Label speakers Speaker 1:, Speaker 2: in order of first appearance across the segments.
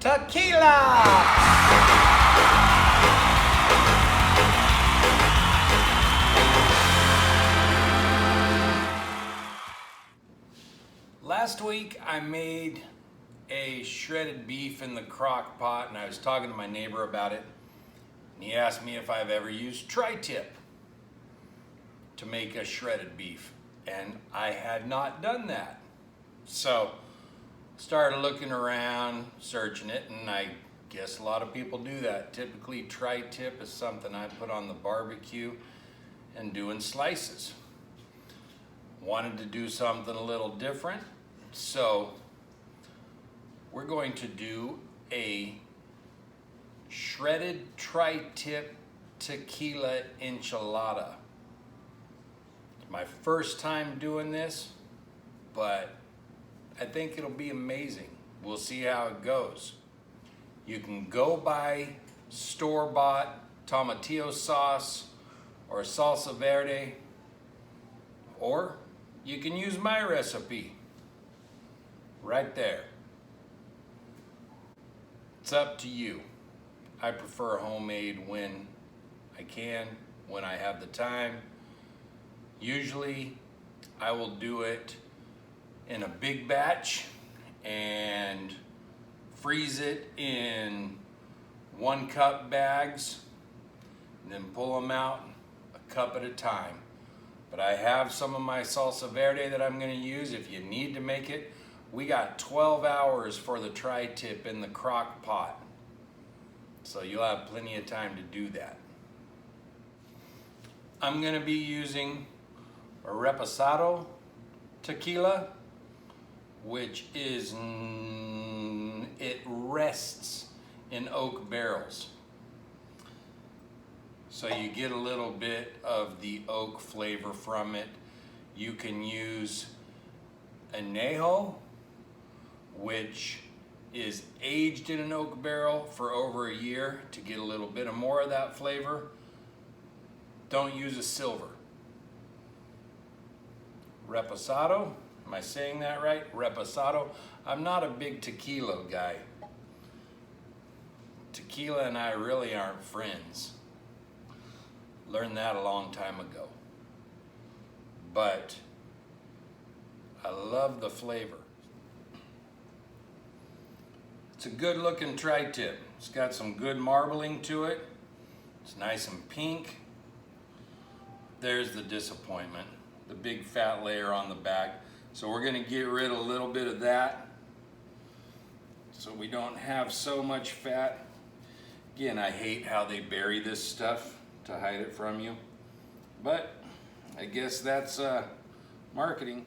Speaker 1: Tequila! Last week I made a shredded beef in the crock pot, and I was talking to my neighbor about it, and he asked me if I've ever used tri-tip to make a shredded beef, and I had not done that. So started looking around, searching it, and I guess a lot of people do that. Typically tri-tip is something I put on the barbecue and do in slices. Wanted to do something a little different, so we're going to do a shredded tri-tip tequila enchilada. It's my first time doing this, but I think it'll be amazing. We'll see how it goes. You can go buy store-bought tomatillo sauce or salsa verde, or you can use my recipe right there. It's up to you. I prefer homemade when I can, when I have the time. Usually I will do it in a big batch and freeze it in 1 cup bags, and then pull them out a cup at a time. But I have some of my salsa verde that I'm going to use if you need to make it. We got 12 hours for the tri-tip in the crock pot, so you'll have plenty of time to do that. I'm going to be using a Reposado tequila, which is, it rests in oak barrels. So you get a little bit of the oak flavor from it. You can use Anejo, which is aged in an oak barrel for over a year to get a little bit more of that flavor. Don't use a silver. Reposado, am I saying that right? Reposado. I'm not a big tequila guy. Tequila and I really aren't friends. Learned that a long time ago. But I love the flavor. It's a good looking tri-tip. It's got some good marbling to it. It's nice and pink. There's the disappointment, the big fat layer on the back. So we're going to get rid of a little bit of that so we don't have so much fat. Again, I hate how they bury this stuff to hide it from you, but I guess that's marketing.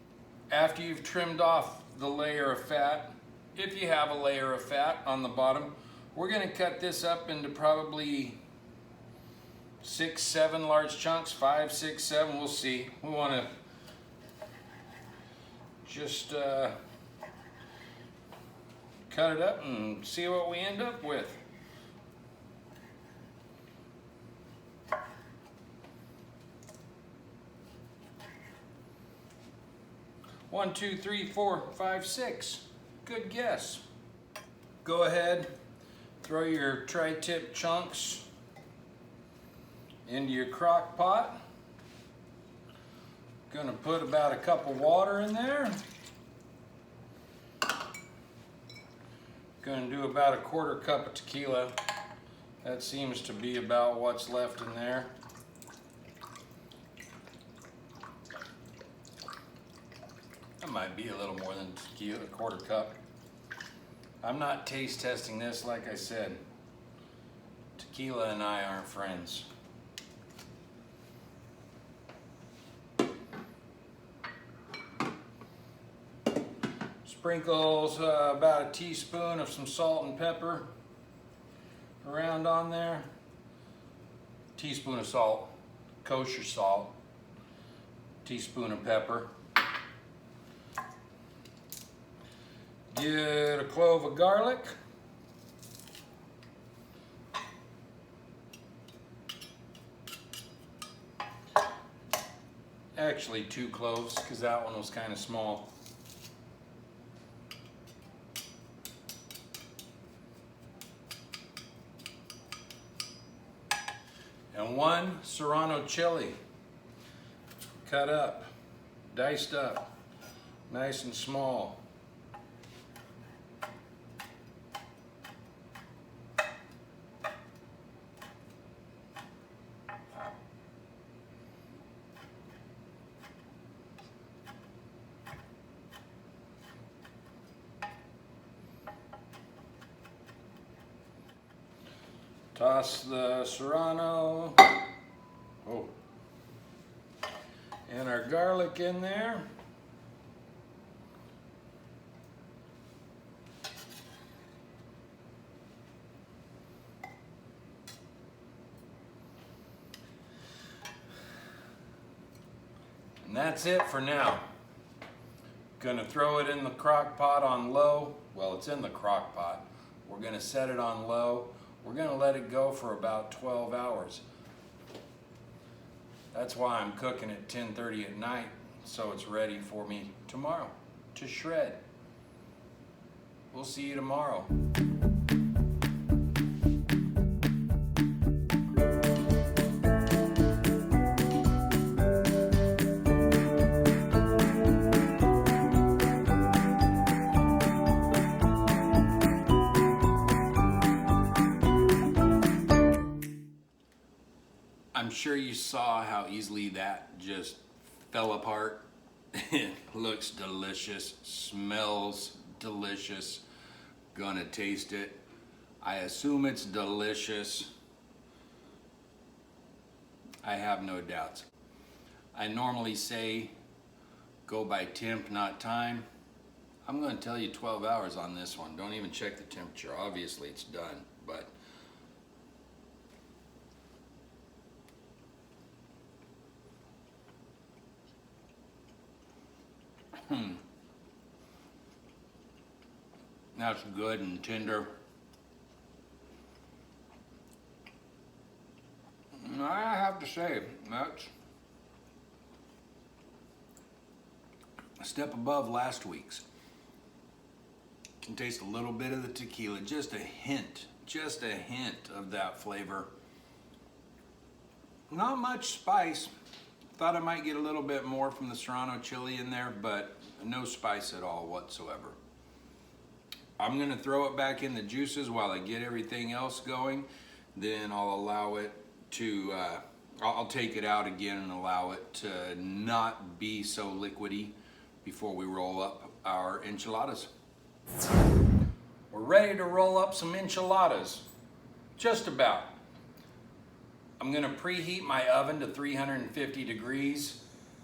Speaker 1: After you've trimmed off the layer of fat, if you have a layer of fat on the bottom, we're going to cut this up into probably 6, 7 large chunks, 5, 6, 7, we'll see. We want to just cut it up and see what we end up with. One, 2, 3, 4, 5, 6. Good guess. Go ahead, throw your tri-tip chunks into your crock pot. Gonna put about a cup of water in there. Gonna do about a 1/4 cup of tequila. That seems to be about what's left in there. That might be a little more than tequila, a 1/4 cup. I'm not taste testing this, like I said. Tequila and I aren't friends. Sprinkles about a teaspoon of some salt and pepper around on there. Teaspoon of salt, kosher salt. Teaspoon of pepper. Get a clove of garlic. Actually 2 cloves, because that one was kind of small. and 1 serrano chili, cut up, diced up, nice and small. Toss the serrano, and our garlic in there. And that's it for now. Gonna throw it in the crock pot on low. Well, it's in the crock pot. We're gonna set it on low. We're gonna let it go for about 12 hours. That's why I'm cooking at 10:30 at night, so it's ready for me tomorrow to shred. We'll see you tomorrow. I'm sure you saw how easily that just fell apart. It looks delicious, smells delicious. Gonna taste it. I assume it's delicious. I have no doubts. I normally say go by temp, not time. I'm gonna tell you 12 hours on this one. Don't even check the temperature. Obviously it's done, but that's good and tender. I have to say, that's a step above last week's. Can taste a little bit of the tequila, just a hint of that flavor. Not much spice. Thought I might get a little bit more from the serrano chili in there, but no spice at all whatsoever. I'm gonna throw it back in the juices while I get everything else going. Then I'll allow it to, I'll take it out again and allow it to not be so liquidy before we roll up our enchiladas. We're ready to roll up some enchiladas, just about. I'm gonna preheat my oven to 350 degrees.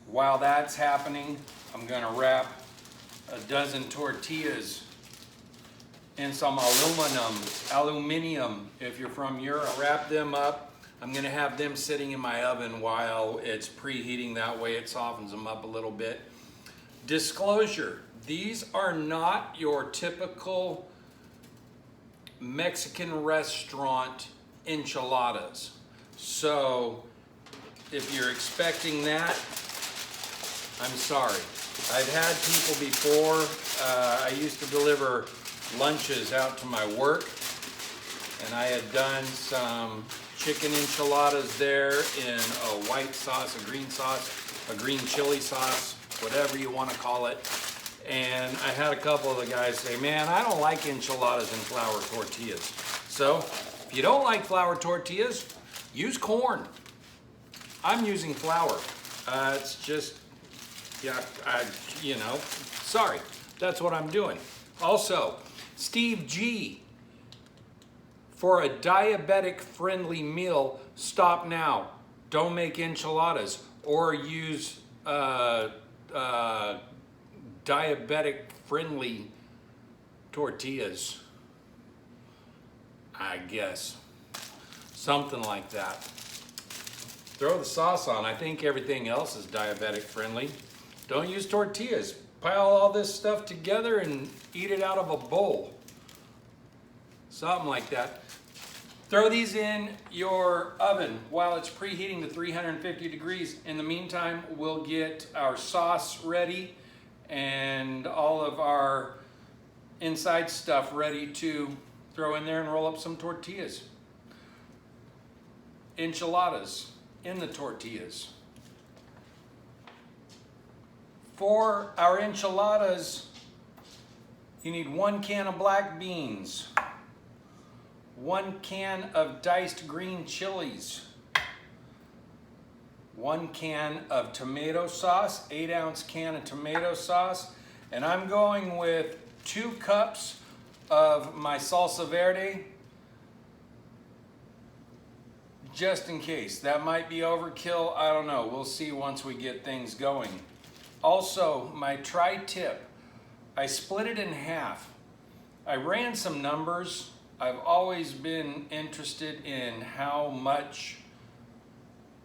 Speaker 1: While that's happening, I'm gonna wrap a dozen tortillas in some aluminum if you're from Europe. Wrap them up. I'm gonna have them sitting in my oven while it's preheating. That way it softens them up a little bit. Disclosure, these are not your typical Mexican restaurant enchiladas. So if you're expecting that, I'm sorry. I've had people before, I used to deliver lunches out to my work, and I had done some chicken enchiladas there in a white sauce, a green chili sauce, whatever you want to call it. And I had a couple of the guys say, man, I don't like enchiladas and flour tortillas. So if you don't like flour tortillas, use corn. I'm using flour. It's just, yeah, sorry, that's what I'm doing. Also, Steve G, for a diabetic friendly meal, stop now. Don't make enchiladas or use diabetic friendly tortillas, I guess. Something like that. Throw the sauce on. I think everything else is diabetic friendly. Don't use tortillas. Pile all this stuff together and eat it out of a bowl. Something like that. Throw these in your oven while it's preheating to 350 degrees. In the meantime, we'll get our sauce ready and all of our inside stuff ready to throw in there and roll up some tortillas. enchiladas in the tortillas. For our enchiladas, you need 1 can of black beans, 1 can of diced green chilies, 1 can of tomato sauce, 8-ounce can of tomato sauce, and I'm going with 2 cups of my salsa verde, just in case. That might be overkill, I don't know. We'll see once we get things going. Also, my tri-tip, I split it in half. I ran some numbers. I've always been interested in how much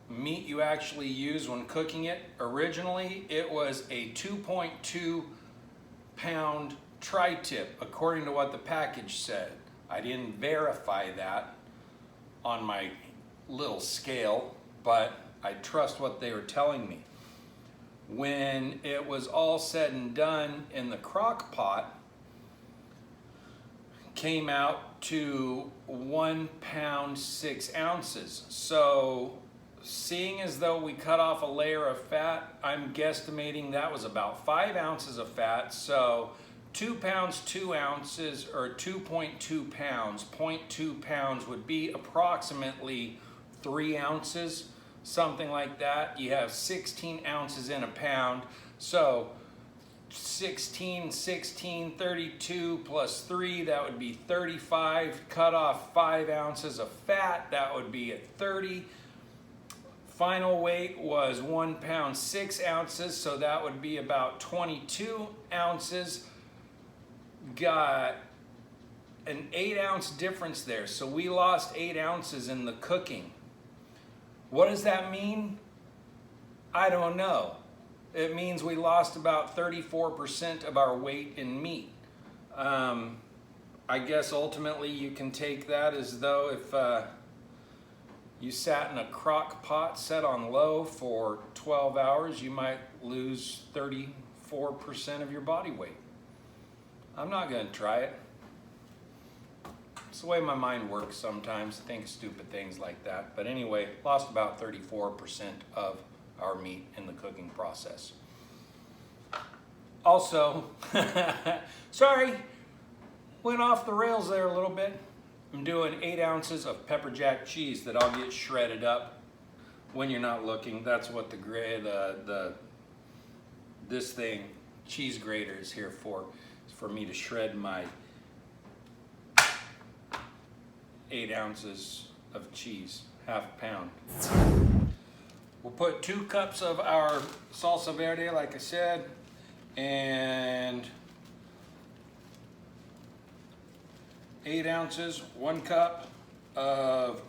Speaker 1: meat you actually use when cooking it. Originally, it was a 2.2 pound tri-tip, according to what the package said. I didn't verify that on my little scale, but I trust what they were telling me. When it was all said and done in the crock pot, came out to 1 pound 6 ounces. So seeing as though we cut off a layer of fat, I'm guesstimating that was about 5 ounces of fat. So 2 pounds 2 ounces, or 2.2 pounds, 0.2 pounds would be approximately 3 ounces. Something like that. You have 16 ounces in a pound. So 16, 32 plus 3, that would be 35. Cut off 5 ounces of fat, that would be at 30. Final weight was 1 pound 6 ounces, so that would be about 22 ounces. Got an 8-ounce difference there. So we lost 8 ounces in the cooking. What does that mean? I don't know. It means we lost about 34% of our weight in meat. I guess ultimately you can take that as though if you sat in a crock pot set on low for 12 hours, you might lose 34% of your body weight. I'm not going to try it. It's the way my mind works sometimes, think stupid things like that. But anyway, lost about 34% of our meat in the cooking process. Also, sorry, went off the rails there a little bit. I'm doing 8 ounces of pepper jack cheese that I'll get shredded up when you're not looking. That's what this thing, cheese grater, is here for. It's for me to shred my 8 ounces of cheese, half a pound. We'll put 2 cups of our salsa verde, like I said, and 8 ounces, 1 cup of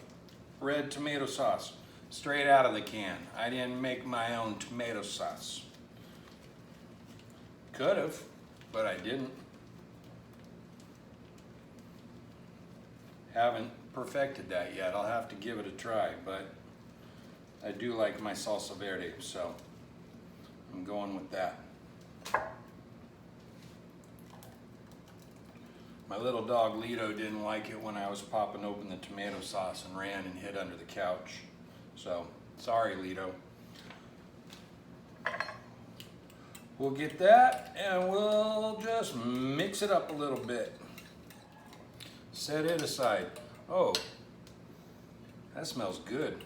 Speaker 1: red tomato sauce, straight out of the can. I didn't make my own tomato sauce. Could have, but I didn't. Haven't perfected that yet. I'll have to give it a try, but I do like my salsa verde, so I'm going with that. My little dog Lido didn't like it when I was popping open the tomato sauce and ran and hid under the couch. So, sorry Lido. We'll get that and we'll just mix it up a little bit. Set it aside. Oh, that smells good.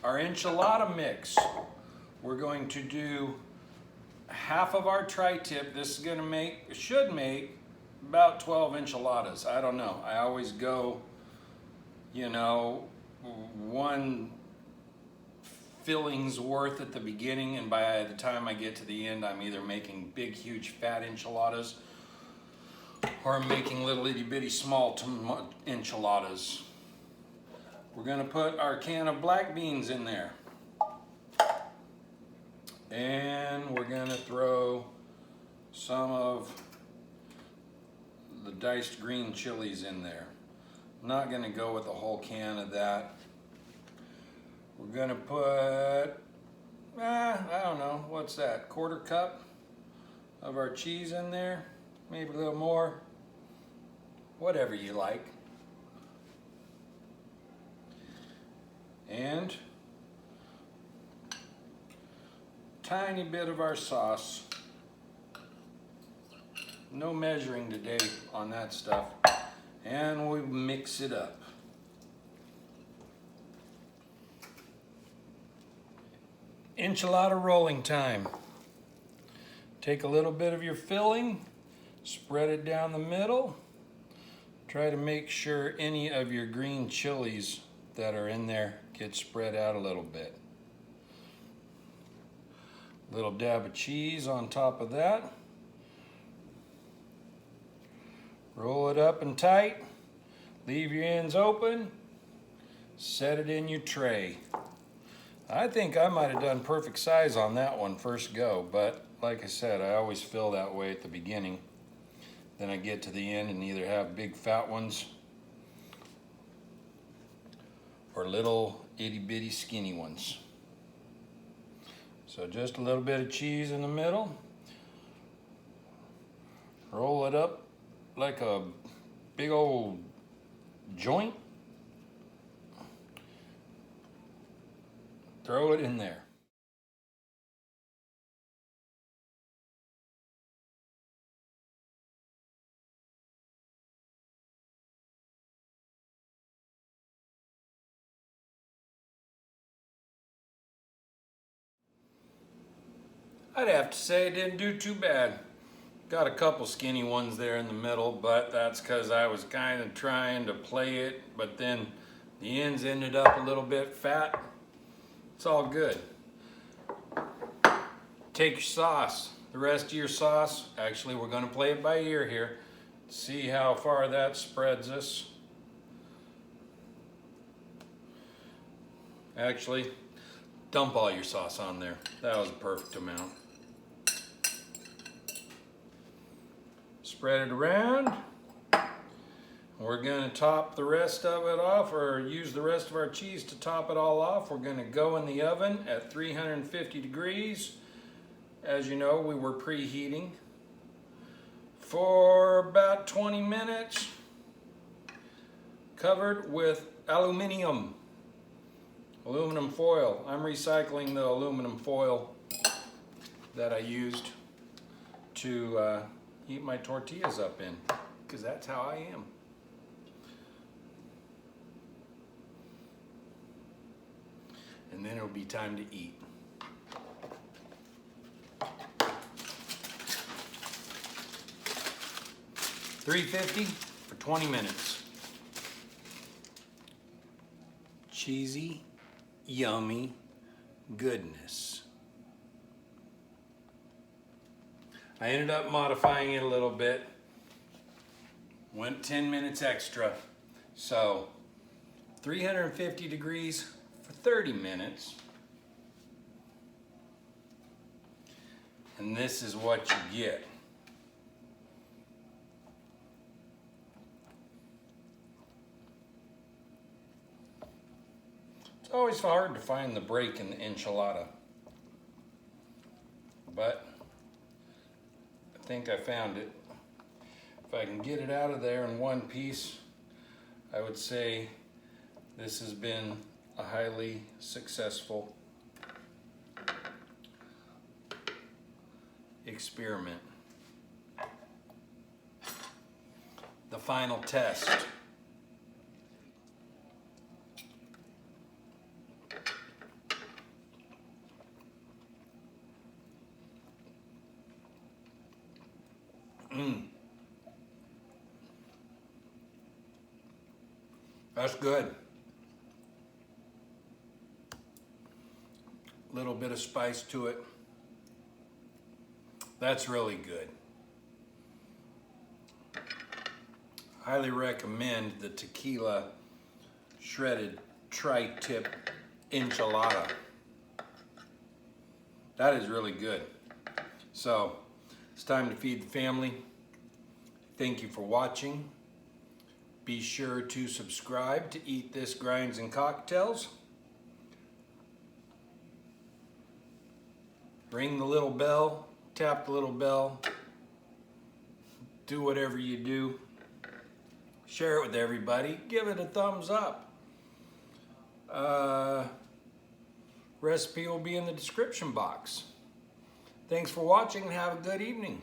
Speaker 1: Our enchilada mix, we're going to do half of our tri-tip. This is gonna should make about 12 enchiladas. I don't know. I always go, you know, 1 filling's worth at the beginning, and by the time I get to the end, I'm either making big, huge, fat enchiladas, or I'm making little itty bitty small enchiladas. We're gonna put our can of black beans in there. And we're gonna throw some of the diced green chilies in there. I'm not gonna go with a whole can of that. We're gonna put, I don't know, what's that, 1/4 cup of our cheese in there. Maybe a little more, whatever you like. and tiny bit of our sauce. No measuring today on that stuff. And we mix it up. Enchilada rolling time. Take a little bit of your filling, spread it down the middle. Try to make sure any of your green chilies that are in there get spread out a little bit. Little dab of cheese on top of that. Roll it up and tight. Leave your ends open. Set it in your tray. I think I might have done perfect size on that one first go, but like I said, I always fill that way at the beginning. Then I get to the end and either have big fat ones or little itty bitty skinny ones. So just a little bit of cheese in the middle. Roll it up like a big old joint. Throw it in there. I'd have to say it didn't do too bad. Got a couple skinny ones there in the middle, but that's because I was kind of trying to play it, but then the ends ended up a little bit fat. It's all good. Take your sauce, the rest of your sauce. Actually, we're going to play it by ear here. See how far that spreads us. Actually, dump all your sauce on there. That was a perfect amount. Spread it around. We're going to top the rest of it off, or use the rest of our cheese to top it all off. We're going to go in the oven at 350 degrees. As you know, we were preheating for about 20 minutes, covered with aluminum foil. I'm recycling the aluminum foil that I used to heat my tortillas up in, because that's how I am. And then it'll be time to eat. $350 for 20 minutes. Cheesy, yummy goodness. I ended up modifying it a little bit. Went 10 minutes extra. So 350 degrees for 30 minutes. And this is what you get. It's always hard to find the break in the enchilada, but I think I found it. If I can get it out of there in one piece, I would say this has been a highly successful experiment. The final test. That's good. Little bit of spice to it. That's really good. Highly recommend the Tequila shredded tri-tip enchilada. That is really good. So it's time to feed the family. Thank you for watching. Be sure to subscribe to Eat This Grinds and Cocktails. Ring the little bell, tap the little bell. Do whatever you do. Share it with everybody. Give it a thumbs up. Recipe will be in the description box. Thanks for watching and have a good evening.